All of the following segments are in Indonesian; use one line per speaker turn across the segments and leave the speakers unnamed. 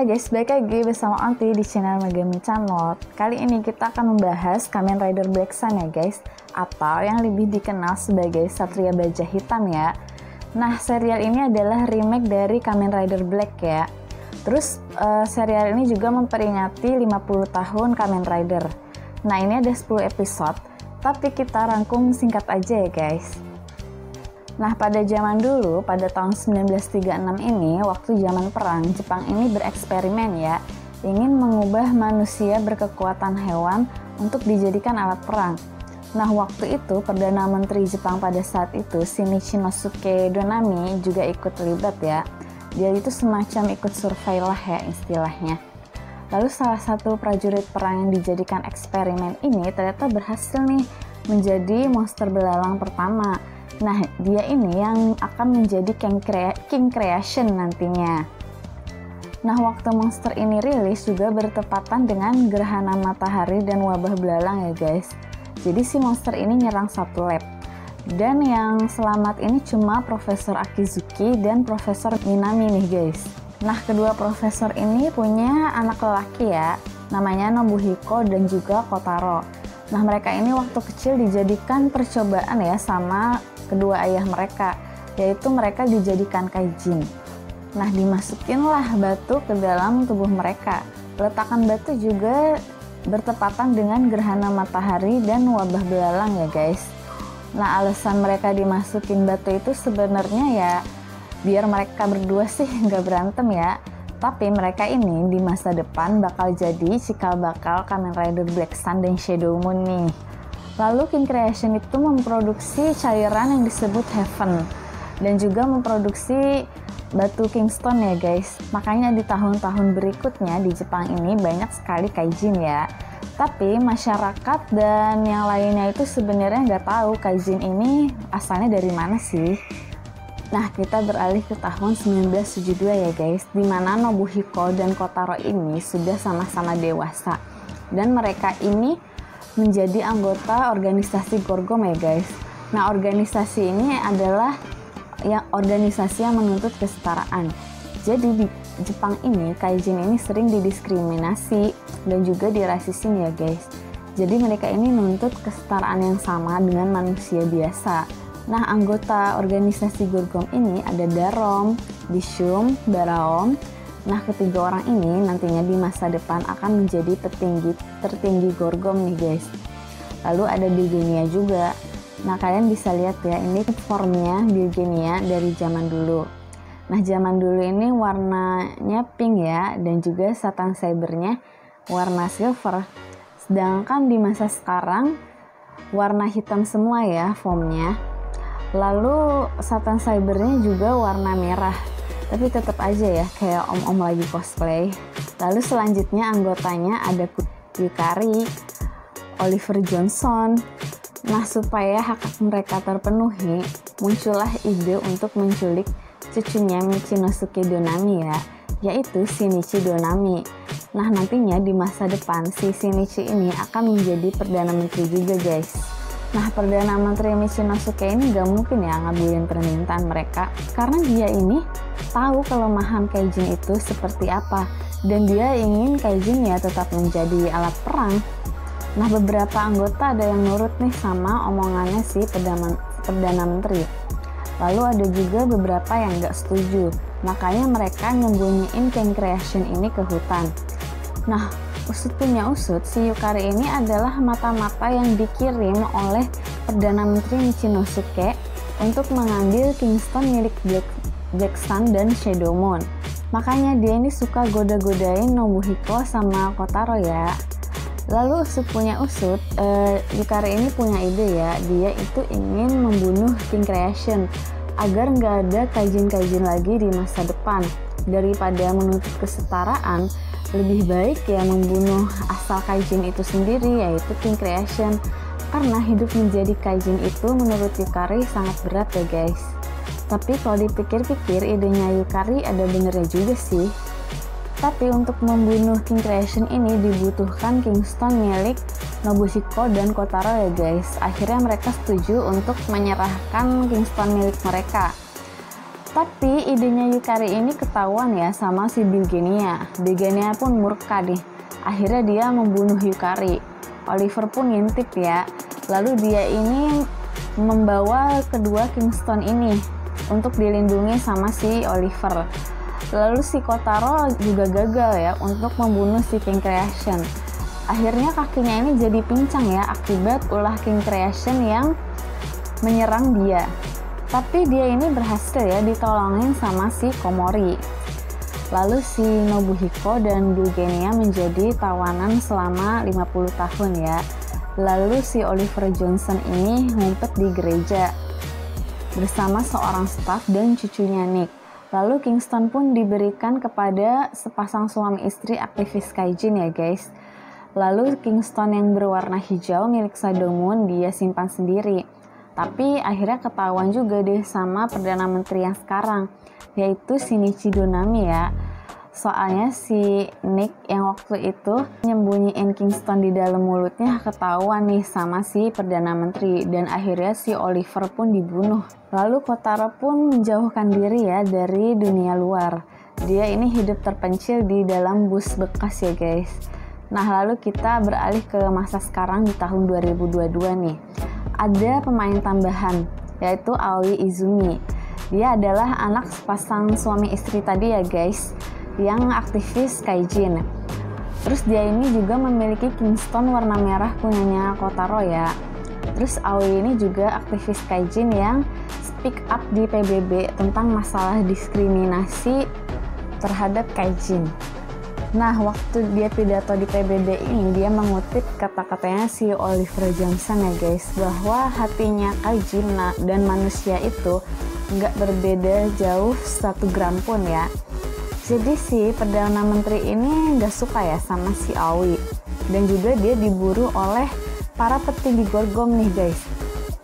Hai guys, balik lagi bersama Onti di channel Megami Channel. Kali ini kita akan membahas Kamen Rider Black Sun ya guys, atau yang lebih dikenal sebagai Satria Baja Hitam ya. Nah, serial ini adalah remake dari Kamen Rider Black ya. Terus serial ini juga memperingati 50 tahun Kamen Rider. Nah, ini ada 10 episode, tapi kita rangkum singkat aja ya guys. Nah, pada zaman dulu, pada tahun 1936 ini, waktu zaman perang, Jepang ini bereksperimen ya, ingin mengubah manusia berkekuatan hewan untuk dijadikan alat perang. Nah, waktu itu, Perdana Menteri Jepang pada saat itu, Shinichi Nosuke Donami, juga ikut terlibat ya. Dia itu semacam ikut survei lah ya istilahnya. Lalu salah satu prajurit perang yang dijadikan eksperimen ini ternyata berhasil nih menjadi monster belalang pertama. Nah, dia ini yang akan menjadi King Creation nantinya. Nah, waktu monster ini rilis juga bertepatan dengan gerhana matahari dan wabah belalang ya guys. Jadi si monster ini nyerang satu lab. Dan yang selamat ini cuma Profesor Akizuki dan Profesor Minami nih guys. Nah, kedua profesor ini punya anak lelaki ya, namanya Nobuhiko dan juga Kotaro. Nah, mereka ini waktu kecil dijadikan percobaan ya sama kedua ayah mereka, yaitu mereka dijadikan kaijin. Nah, dimasukinlah batu ke dalam tubuh mereka. Peletakan batu juga bertepatan dengan gerhana matahari dan wabah belalang ya guys. Nah, alasan mereka dimasukin batu itu sebenarnya ya biar mereka berdua sih nggak berantem ya. Tapi mereka ini di masa depan bakal jadi cikal bakal Kamen Rider Black Sun dan Shadow Moon nih. Lalu King Creation itu memproduksi cairan yang disebut Heaven dan juga memproduksi batu Kingston ya guys. Makanya di tahun-tahun berikutnya di Jepang ini banyak sekali kaijin ya. Tapi masyarakat dan yang lainnya itu sebenarnya nggak tahu kaijin ini asalnya dari mana sih. Nah, kita beralih ke tahun 1972 ya guys, di mana Nobuhiko dan Kotaro ini sudah sama-sama dewasa. Dan mereka ini menjadi anggota organisasi Gorgom ya guys. Nah, organisasi ini adalah organisasi yang menuntut kesetaraan. Jadi di Jepang ini, kaijin ini sering didiskriminasi dan juga dirasisin ya guys. Jadi mereka ini menuntut kesetaraan yang sama dengan manusia biasa. Nah, anggota organisasi Gorgom ini ada Darom, Dishum, Baraom. Nah, ketiga orang ini nantinya di masa depan akan menjadi petinggi tertinggi Gorgom nih guys. Lalu ada Birgenia juga. Nah, kalian bisa lihat ya, ini formnya Birgenia dari zaman dulu. Nah, zaman dulu ini warnanya pink ya, dan juga Satan Cybernya warna silver. Sedangkan di masa sekarang warna hitam semua ya formnya. Lalu Satan Cybernya juga warna merah. Tapi tetap aja ya kayak om-om lagi cosplay. Lalu selanjutnya anggotanya ada Yukari, Oliver Johnson. Nah, supaya hak mereka terpenuhi, muncullah ide untuk menculik cucunya Michinosuke Donami ya, yaitu Shinichi Donami. Nah, nantinya di masa depan si Shinichi ini akan menjadi Perdana Menteri juga guys. Nah, Perdana Menteri Michinosuke ini gak mungkin ya ngabulin permintaan mereka, karena dia ini tahu kelemahan kaijin itu seperti apa, dan dia ingin kaijin ya tetap menjadi alat perang. Nah, beberapa anggota ada yang nurut nih sama omongannya si Perdana Menteri. Lalu ada juga beberapa yang gak setuju, makanya mereka nyembunyiin King Creation ini ke hutan. Nah, usut punya usut, si Yukari ini adalah mata-mata yang dikirim oleh Perdana Menteri Michinosuke untuk mengambil Kingston milik Black Sun dan Shadow Moon. Makanya dia ini suka goda-godain Nobuhiko sama Kotaro ya. Lalu usut punya usut, Yukari ini punya ide ya, dia itu ingin membunuh King Creation agar nggak ada kaijin-kaijin lagi di masa depan. Daripada menuntut kesetaraan, lebih baik ya membunuh asal kaijin itu sendiri, yaitu King Creation. Karena hidup menjadi kaijin itu menurut Yukari sangat berat ya guys. Tapi kalau dipikir-pikir, idenya Yukari ada benernya juga sih. Tapi untuk membunuh King Creation ini dibutuhkan Kingston milik Nobuhiko dan Kotaro ya guys. Akhirnya mereka setuju untuk menyerahkan Kingston milik mereka. Tapi idenya Yukari ini ketahuan ya sama si Bilgenia. Bilgenia pun murka nih. Akhirnya dia membunuh Yukari. Oliver pun ngintip ya. Lalu dia ini membawa kedua Kingston ini untuk dilindungi sama si Oliver. Lalu si Kotaro juga gagal ya untuk membunuh si King Creation. Akhirnya kakinya ini jadi pincang ya akibat ulah King Creation yang menyerang dia. Tapi dia ini berhasil ya ditolongin sama si Komori. Lalu si Nobuhiko dan Bilgenia menjadi tawanan selama 50 tahun ya. Lalu si Oliver Johnson ini ngumpet di gereja bersama seorang staf dan cucunya Nick. Lalu Kingston pun diberikan kepada sepasang suami istri aktivis Kaijin ya guys. Lalu Kingston yang berwarna hijau milik Shadow Moon dia simpan sendiri. Tapi akhirnya ketahuan juga deh sama Perdana Menteri yang sekarang, yaitu Shinichi Donami ya. Soalnya si Nick yang waktu itu nyembunyiin Kingston di dalam mulutnya ketahuan nih sama si Perdana Menteri. Dan akhirnya si Oliver pun dibunuh. Lalu Kotaro pun menjauhkan diri ya dari dunia luar. Dia ini hidup terpencil di dalam bus bekas ya guys. Nah lalu kita beralih ke masa sekarang di tahun 2022 nih. Ada pemain tambahan, yaitu Aoi Izumi. Dia adalah anak sepasang suami istri tadi ya guys, yang aktivis Kaijin. Terus dia ini juga memiliki Kingston warna merah punyanya Kotaro ya. Terus Aoi ini juga aktivis Kaijin yang speak up di PBB tentang masalah diskriminasi terhadap Kaijin. Nah, waktu dia pidato di PBB ini, dia mengutip kata-katanya si Oliver Johnson ya guys, bahwa hatinya Kaijin dan manusia itu nggak berbeda jauh 1 gram pun ya. Jadi si Perdana Menteri ini nggak suka ya sama si Aoi. Dan juga dia diburu oleh para petinggi Gorgom nih guys.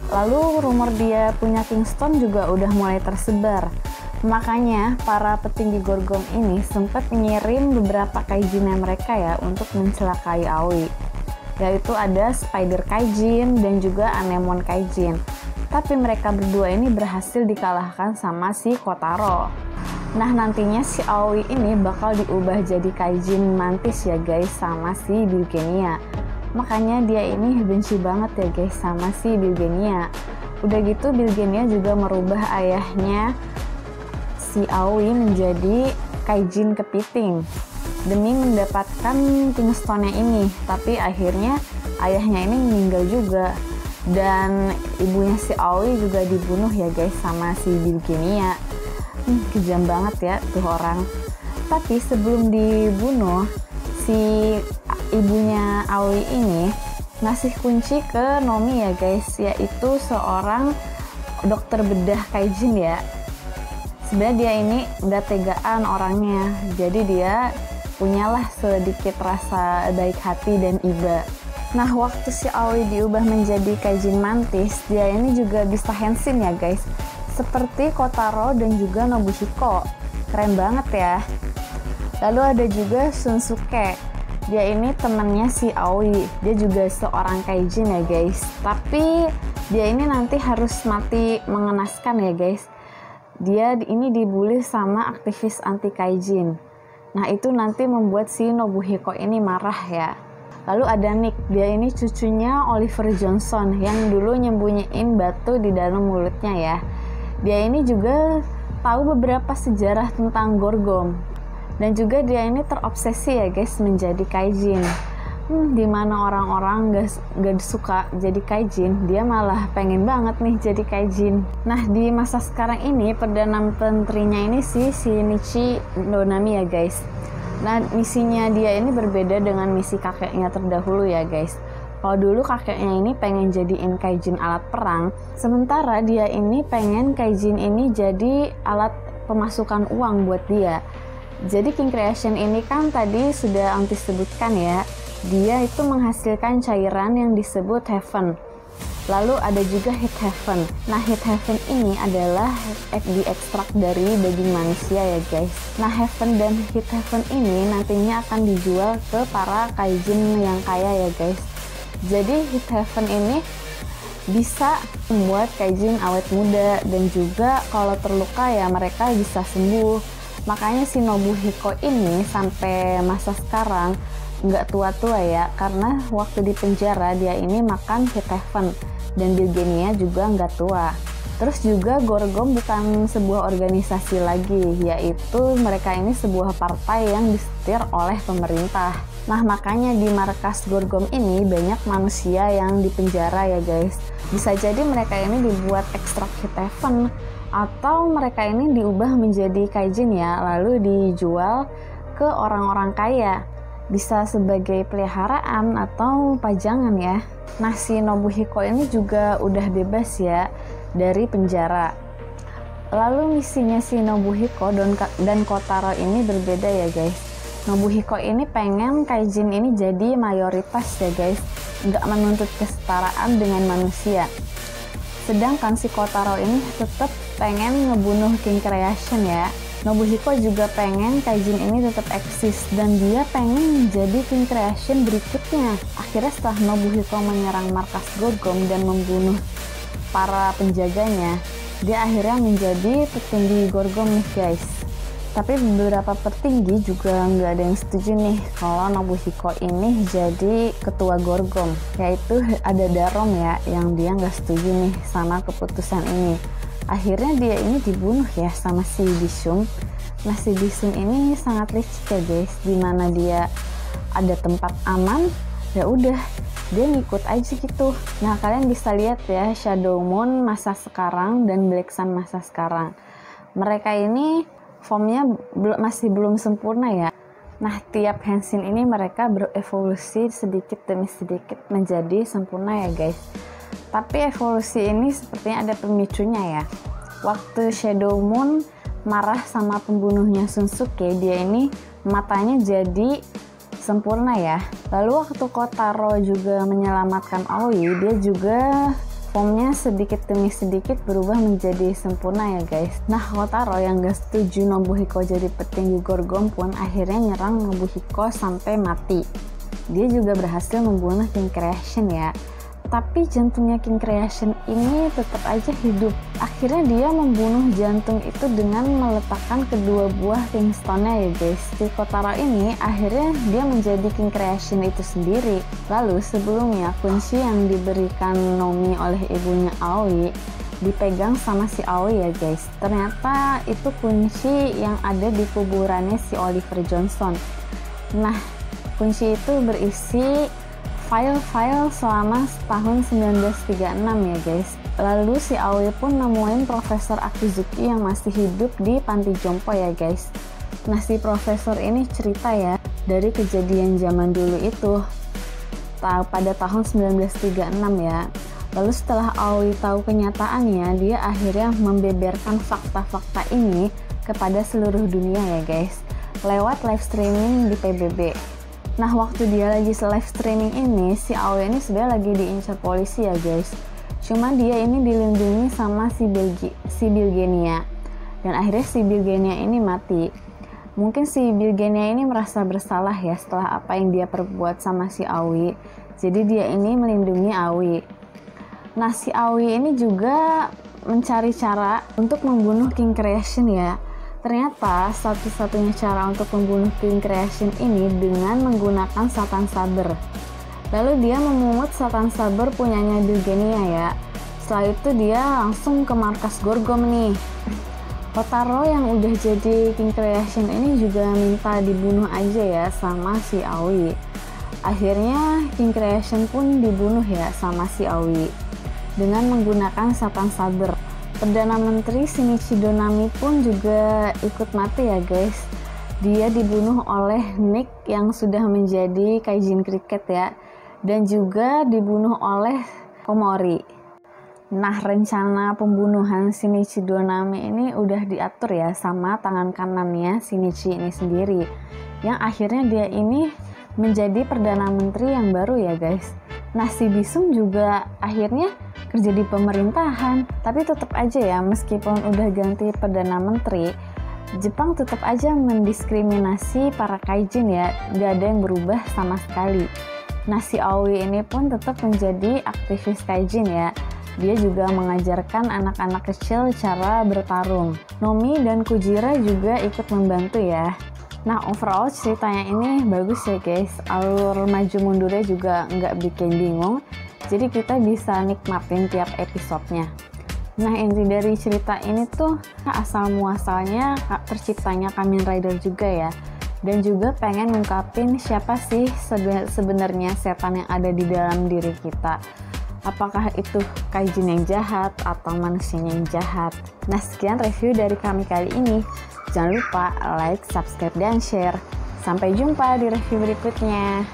Lalu rumor dia punya Kingston juga udah mulai tersebar. Makanya para petinggi Gorgom ini sempat ngirim beberapa kaijinnya mereka ya untuk mencelakai Aoi. Yaitu ada Spider Kaijin dan juga Anemon Kaijin. Tapi mereka berdua ini berhasil dikalahkan sama si Kotaro. Nah nantinya si Aoi ini bakal diubah jadi Kaijin mantis ya guys sama si Bilgenia. Makanya dia ini benci banget ya guys sama si Bilgenia. Udah gitu Bilgenia juga merubah ayahnya si Aoi menjadi Kaijin kepiting demi mendapatkan Kingstonnya ini. Tapi akhirnya ayahnya ini meninggal juga dan ibunya si Aoi juga dibunuh ya guys sama si Bilgenia. Kejam banget ya tuh orang. Tapi sebelum dibunuh, si ibunya Aoi ini ngasih kunci ke Nomi ya guys, yaitu seorang dokter bedah Kaijin ya. Sebenarnya dia ini nggak tegaan orangnya, jadi dia punyalah sedikit rasa baik hati dan iba. Nah waktu si Aoi diubah menjadi Kaijin mantis, dia ini juga bisa henshin ya guys, seperti Kotaro dan juga Nobuhiko. Keren banget ya. Lalu ada juga Shunsuke. Dia ini temennya si Aoi. Dia juga seorang Kaijin ya guys. Tapi dia ini nanti harus mati mengenaskan ya guys. Dia ini dibully sama aktivis anti Kaijin. Nah itu nanti membuat si Nobuhiko ini marah ya. Lalu ada Nick. Dia ini cucunya Oliver Johnson yang dulu nyembunyiin batu di dalam mulutnya ya. Dia ini juga tahu beberapa sejarah tentang Gorgom. Dan juga dia ini terobsesi ya guys menjadi Kaijin. Dimana orang-orang gak suka jadi Kaijin, dia malah pengen banget nih jadi Kaijin. Nah di masa sekarang ini Perdana Menterinya ini si Shinichi Donami ya guys. Nah misinya dia ini berbeda dengan misi kakeknya terdahulu ya guys. Kalau dulu kakeknya ini pengen jadiin Kaijin alat perang, sementara dia ini pengen Kaijin ini jadi alat pemasukan uang buat dia. Jadi King Creation ini kan tadi sudah Anti sebutkan ya, dia itu menghasilkan cairan yang disebut Heaven. Lalu ada juga Heat Heaven. Nah Heat Heaven ini adalah diekstrak dari daging manusia ya guys. Nah Heaven dan Heat Heaven ini nantinya akan dijual ke para Kaijin yang kaya ya guys. Jadi Heat Heaven ini bisa membuat kaijin awet muda, dan juga kalau terluka ya mereka bisa sembuh. Makanya si Nobuhiko ini sampai masa sekarang nggak tua-tua ya, karena waktu di penjara dia ini makan hit heaven, dan Bilgenia juga nggak tua. Terus juga Gorgom bukan sebuah organisasi lagi, yaitu mereka ini sebuah partai yang disetir oleh pemerintah. Nah, makanya di markas Gorgom ini banyak manusia yang dipenjara ya guys. Bisa jadi mereka ini dibuat ekstrak hit heaven, atau mereka ini diubah menjadi kaijin ya, lalu dijual ke orang-orang kaya. Bisa sebagai peliharaan atau pajangan ya. Nah, si Nobuhiko ini juga udah bebas ya dari penjara. Lalu misinya si Nobuhiko dan Kotaro ini berbeda ya guys. Nobuhiko ini pengen kaijin ini jadi mayoritas ya guys, nggak menuntut kesetaraan dengan manusia. Sedangkan si Kotaro ini tetap pengen ngebunuh King Creation ya. Nobuhiko juga pengen kaijin ini tetap eksis, dan dia pengen menjadi King Creation berikutnya. Akhirnya setelah Nobuhiko menyerang markas Gorgom dan membunuh para penjaganya, dia akhirnya menjadi petinggi Gorgom nih guys. Tapi beberapa petinggi juga nggak ada yang setuju nih kalau Nobuhiko ini jadi ketua Gorgom, yaitu ada Darom ya, yang dia nggak setuju nih sama keputusan ini. Akhirnya dia ini dibunuh ya sama si Bisum. Nah, si Bisum ini sangat licik ya guys, dimana dia ada tempat aman, ya udah dia ngikut aja gitu. Nah, kalian bisa lihat ya Shadow Moon masa sekarang dan Black Sun masa sekarang. Mereka ini formnya masih belum sempurna ya. Nah, tiap Henshin ini mereka berevolusi sedikit demi sedikit menjadi sempurna ya guys. Tapi evolusi ini sepertinya ada pemicunya ya. Waktu Shadow Moon marah sama pembunuhnya Shunsuke, dia ini matanya jadi sempurna ya. Lalu waktu Kotaro juga menyelamatkan Aoi, dia juga formnya sedikit demi sedikit berubah menjadi sempurna ya guys. Nah, Kotaro yang gak setuju Nobuhiko jadi petinggi Gorgom pun akhirnya nyerang Nobuhiko sampai mati. Dia juga berhasil membunuh King Creation ya. Tapi jantungnya King Creation ini tetap aja hidup. Akhirnya dia membunuh jantung itu dengan meletakkan kedua buah King Stone-nya ya guys. Si Kotaro ini akhirnya dia menjadi King Creation itu sendiri. Lalu sebelumnya kunci yang diberikan Nomi oleh ibunya Aoi dipegang sama si Aoi ya guys. Ternyata itu kunci yang ada di kuburannya si Oliver Johnson. Nah, kunci itu berisi file-file selama tahun 1936 ya guys. Lalu si Aoi pun nemuin Profesor Akizuki yang masih hidup di panti jompo ya guys. Nah, si profesor ini cerita ya dari kejadian zaman dulu itu pada tahun 1936 ya. Lalu setelah Aoi tahu kenyataannya, dia akhirnya membeberkan fakta-fakta ini kepada seluruh dunia ya guys, lewat live streaming di PBB. Nah, waktu dia lagi live streaming ini, si Aoi ini sebenarnya lagi diincar polisi ya guys. Cuma dia ini dilindungi sama si Bilgenia. Dan akhirnya si Bilgenia ini mati. Mungkin si Bilgenia ini merasa bersalah ya setelah apa yang dia perbuat sama si Aoi. Jadi dia ini melindungi Aoi. Nah, si Aoi ini juga mencari cara untuk membunuh King Creation ya. Ternyata satu-satunya cara untuk membunuh King Creation ini dengan menggunakan Satan Saber. Lalu dia memungut Satan Saber punyanya Bilgenia ya. Setelah itu dia langsung ke markas Gorgom nih. Kotaro yang udah jadi King Creation ini juga minta dibunuh aja ya sama si Aoi. Akhirnya King Creation pun dibunuh ya sama si Aoi dengan menggunakan Satan Saber. Perdana Menteri Shinichi Donami pun juga ikut mati ya guys. Dia dibunuh oleh Nick yang sudah menjadi kaijin kriket ya, dan juga dibunuh oleh Komori. Nah, rencana pembunuhan Shinichi Donami ini udah diatur ya sama tangan kanannya Shinichi ini sendiri, yang akhirnya dia ini menjadi Perdana Menteri yang baru ya guys. Nah, si Bisum juga akhirnya kerja di pemerintahan, tapi tetap aja ya, meskipun udah ganti Perdana Menteri, Jepang tetap aja mendiskriminasi para kaijin ya, gak ada yang berubah sama sekali. Nah, si Aoi ini pun tetap menjadi aktivis kaijin ya, Dia juga mengajarkan anak-anak kecil cara bertarung. Nomi dan Kujira juga ikut membantu ya. Nah, overall ceritanya ini bagus ya guys. Alur maju mundurnya juga nggak bikin bingung. Jadi kita bisa nikmatin tiap episodenya. Nah, inti dari cerita ini tuh asal muasalnya terciptanya Kamen Rider juga ya. Dan juga pengen ngungkapin siapa sih sebenarnya setan yang ada di dalam diri kita. Apakah itu kaijin yang jahat atau manusianya yang jahat? Nah, sekian review dari kami kali ini. Jangan lupa like, subscribe, dan share. Sampai jumpa di review berikutnya.